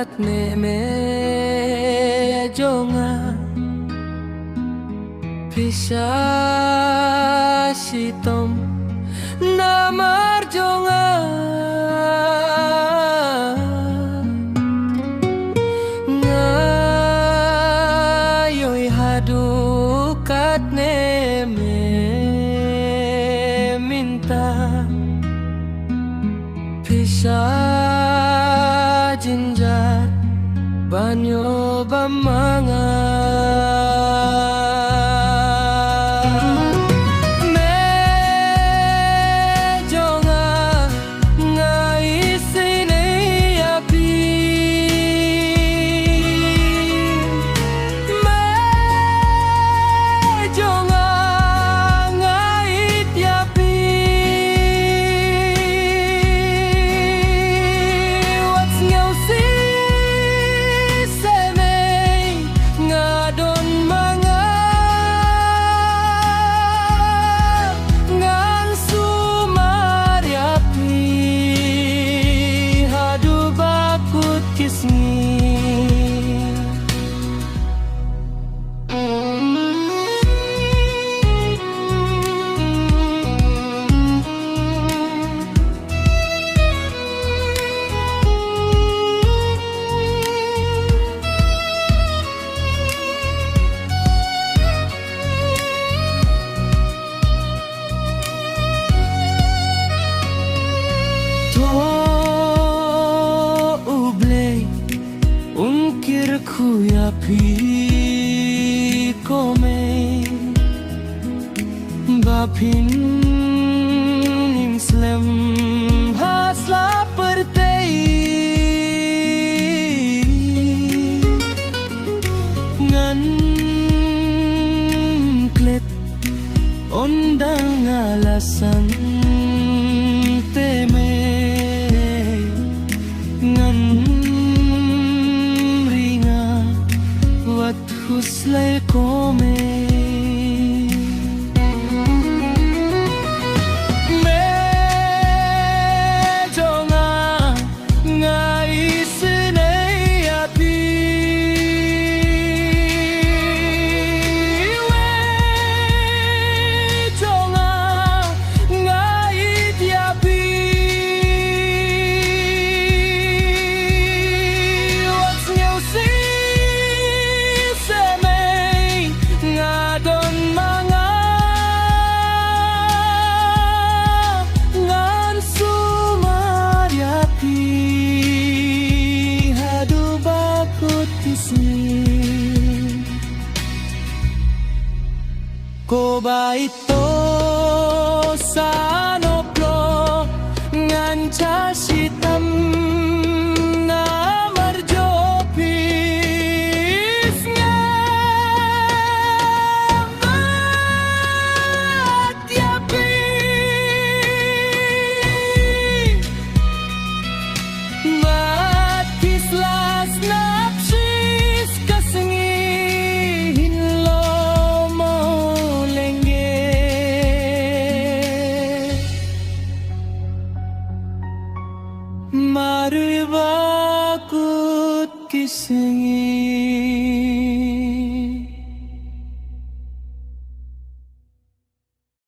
katne me jonga pisha shitom namar jonga ngayoy hadu katne me minta pisha jinjar banyo bamanga mejonga ngai sine api mejonga ngai tiapi what's ngau si Kuya pi kome bapin nim slem hasla pertei ngan klet ondang alasan teme ngan huslay kome mejonga ngai sine api mejonga ngai tiapi what's new see ko ba ito sa noplo ngancha sitam na marjopis nga matyapi matislas napsis kasengin lo Marui bakut kisengi